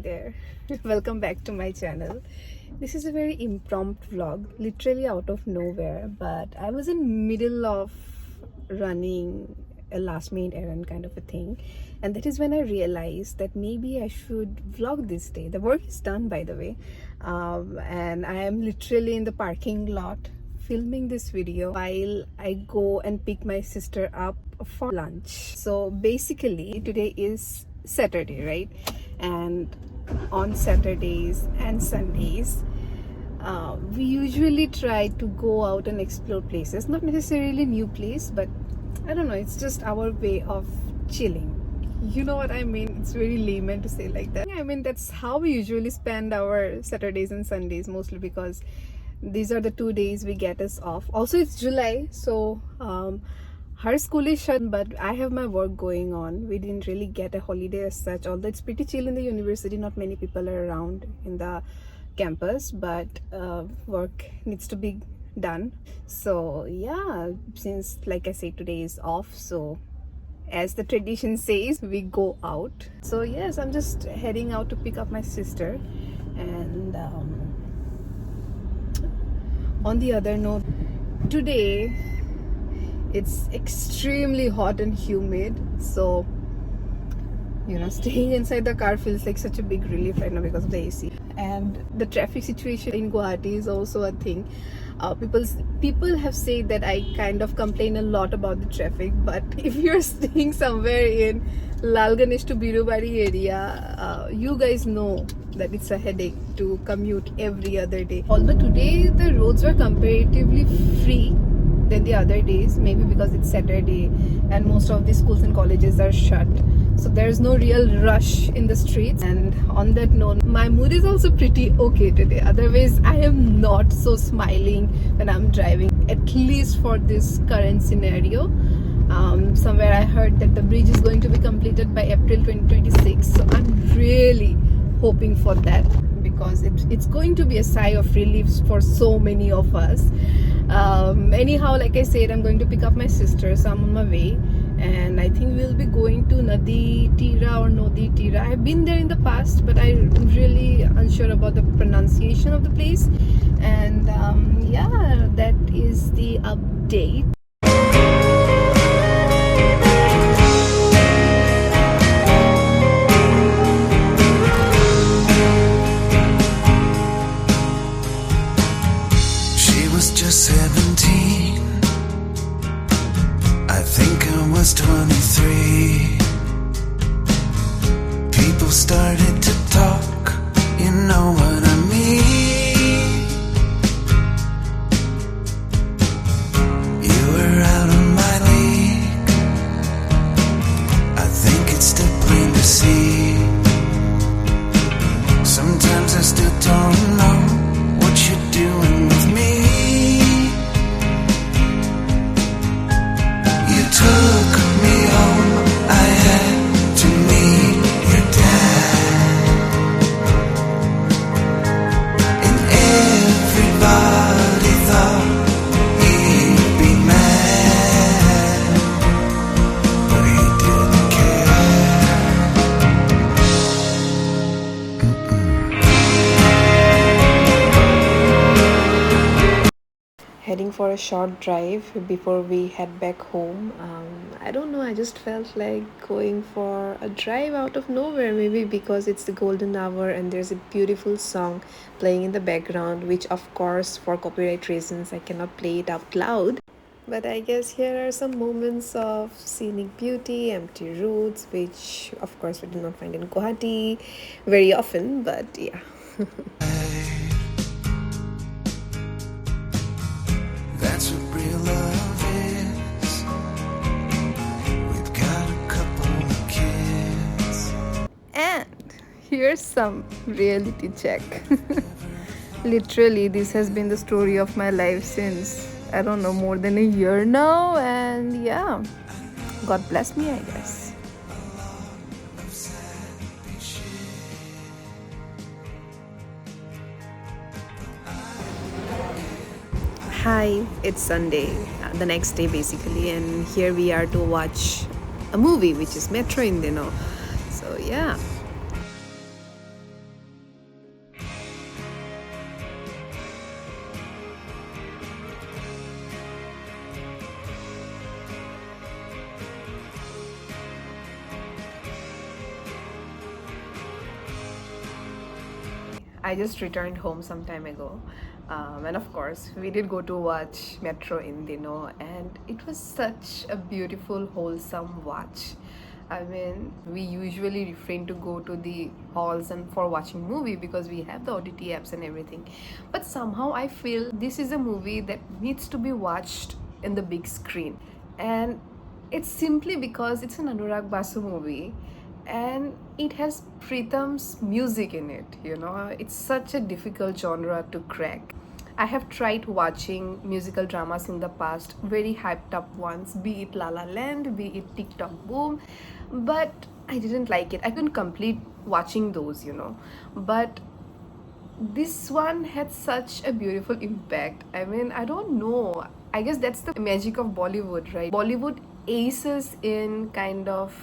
there. Welcome back to my channel. This is a very impromptu vlog, literally out of nowhere, but I was in middle of running a last minute errand kind of a thing, and that is when I realized that maybe I should vlog this day. The work is done, by the way, and I am literally in the parking lot filming this video while I go and pick my sister up for lunch. So basically today is Saturday, right? And on Saturdays and Sundays we usually try to go out and explore places, not necessarily new place, but I don't know, it's just our way of chilling. You know what I mean? It's very layman to say like that. I mean, that's how we usually spend our Saturdays and Sundays, mostly because these are the 2 days we get us off. Also, it's July, so her school is shut, but I have my work going on. We didn't really get a holiday as such, although it's pretty chill in the university. Not many people are around in the campus, but work needs to be done. So yeah, since like I said, today is off, so as the tradition says, we go out. So yes, I'm just heading out to pick up my sister. And on the other note, today it's extremely hot and humid, so you know, staying inside the car feels like such a big relief right now because of the AC. And the traffic situation in Guwahati is also a thing. People have said that I kind of complain a lot about the traffic, but if you're staying somewhere in Lal Ganesh to Birubari area, you guys know that it's a headache to commute every other day. Although today the roads were comparatively free than the other days, maybe because it's Saturday and most of the schools and colleges are shut, so there's no real rush in the streets. And on that note, my mood is also pretty okay today. Otherwise, I am not so smiling when I'm driving, at least for this current scenario. Somewhere I heard that the bridge is going to be completed by April 2026, so I'm really hoping for that, because it's going to be a sigh of relief for so many of us. Anyhow, like I said, I'm going to pick up my sister, so I'm on my way, and I think we'll be going to Nadi Tira or Nodi Tira. I've been there in the past, but I'm really unsure about the pronunciation of the place. And yeah, that is the update. Just 17, I think I was 23. People started to talk, you know what I mean. You were out of my league, I think it's still plain to see. Sometimes I still don't know what you're doing with me. Took me home, I had to meet your dad, and everybody thought he'd be mad, but he didn't care. Heading for a short drive before we head back home. I don't know, I just felt like going for a drive out of nowhere, maybe because it's the golden hour and there's a beautiful song playing in the background, which of course for copyright reasons I cannot play it out loud. But I guess here are some moments of scenic beauty, empty roads, which of course we do not find in Guwahati very often, but yeah. That's what real love is. We've got a couple of kids. And here's some reality check. Literally, this has been the story of my life since, I don't know, more than a year now. And yeah, God bless me, I guess. Hi, it's Sunday, the next day basically, and here we are to watch a movie which is Metro in Dino. So yeah, I just returned home some time ago, and of course we did go to watch Metro in Dino, and it was such a beautiful, wholesome watch. I mean, we usually refrain to go to the halls and for watching movie because we have the OTT apps and everything. But somehow I feel this is a movie that needs to be watched in the big screen. And it's simply because it's an Anurag Basu movie and it has Pritam's music in it, you know. It's such a difficult genre to crack. I have tried watching musical dramas in the past, very hyped up ones, be it La La Land, be it TikTok Boom, but I didn't like it. I couldn't complete watching those, you know. But this one had such a beautiful impact. I mean, I don't know. I guess that's the magic of Bollywood, right? Bollywood aces in kind of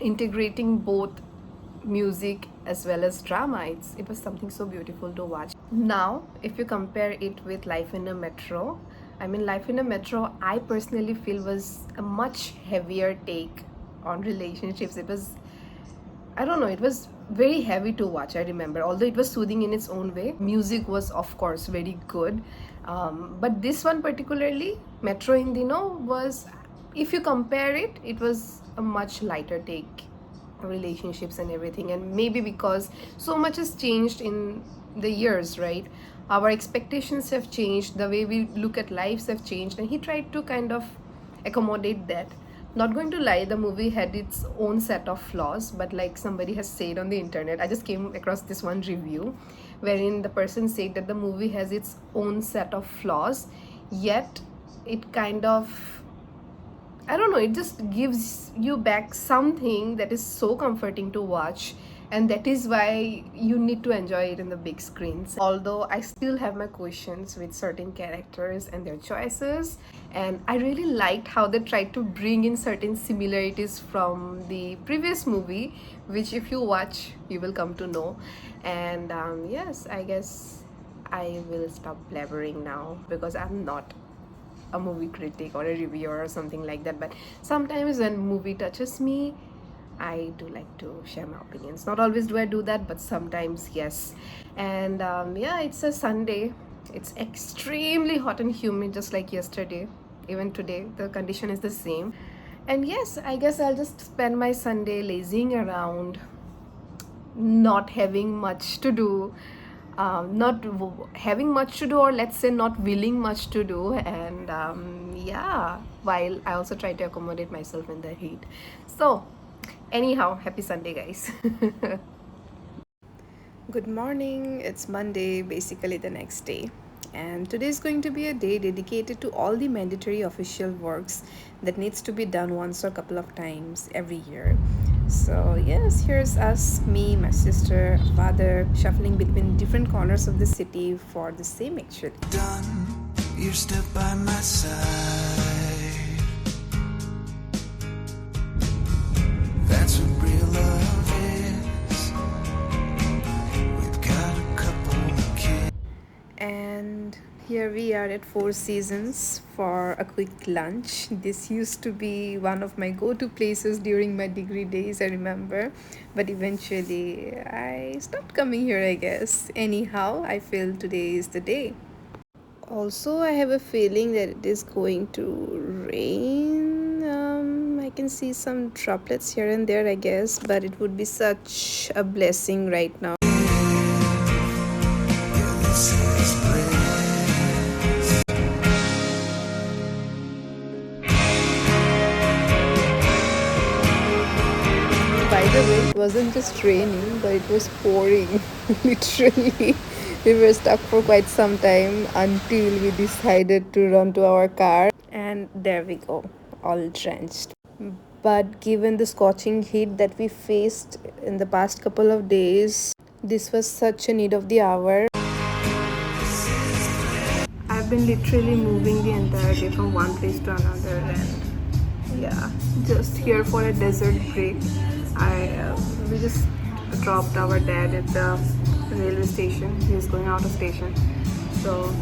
integrating both music as well as drama. It was something so beautiful to watch. Now, if you compare it with Life in a Metro, I mean, Life in a Metro, I personally feel was a much heavier take on relationships. It was, I don't know, it was very heavy to watch, I remember. Although it was soothing in its own way, music was, of course, very good. But this one particularly, Metro Indino, was, if you compare it, it was a much lighter take on relationships and everything. And maybe because so much has changed in the years, right? Our expectations have changed, the way we look at lives have changed, and he tried to kind of accommodate that. Not going to lie, the movie had its own set of flaws, but like somebody has said on the internet, I just came across this one review wherein the person said that the movie has its own set of flaws, yet it kind of, I don't know, it just gives you back something that is so comforting to watch, and that is why you need to enjoy it in the big screens. Although I still have my questions with certain characters and their choices, and I really liked how they tried to bring in certain similarities from the previous movie, which if you watch you will come to know. And yes, I guess I will stop blabbering now because I'm not a movie critic or a reviewer or something like that, but sometimes when movie touches me, I do like to share my opinions. Not always do I do that, but sometimes yes. And yeah, it's a Sunday. It's extremely hot and humid, just like yesterday. Even today, the condition is the same. And yes, I guess I'll just spend my Sunday lazing around, not having much to do. Having much to do, or let's say not willing much to do. And yeah, while I also try to accommodate myself in the heat. So anyhow, happy Sunday, guys. Good morning. It's Monday, basically the next day. And today is going to be a day dedicated to all the mandatory official works that needs to be done once or a couple of times every year. So yes, here's us, me, my sister, father, shuffling between different corners of the city for the same actually. Done, you're still by my side. That's what real love is. We've got a couple of kids. And here we are at Four Seasons for a quick lunch. This used to be one of my go-to places during my degree days, I remember. But eventually I stopped coming here, I guess. Anyhow, I feel today is the day. Also, I have a feeling that it is going to rain. I can see some droplets here and there, I guess, but it would be such a blessing right now. Yeah, this is bliss. By the way, it wasn't just raining, but it was pouring. Literally, we were stuck for quite some time until we decided to run to our car, and there we go, all drenched. But given the scorching heat that we faced in the past couple of days, this was such a need of the hour. I've been literally moving the entire day from one place to another, and yeah, just here for a desert break. We just dropped our dad at the railway station. He's going out of station, so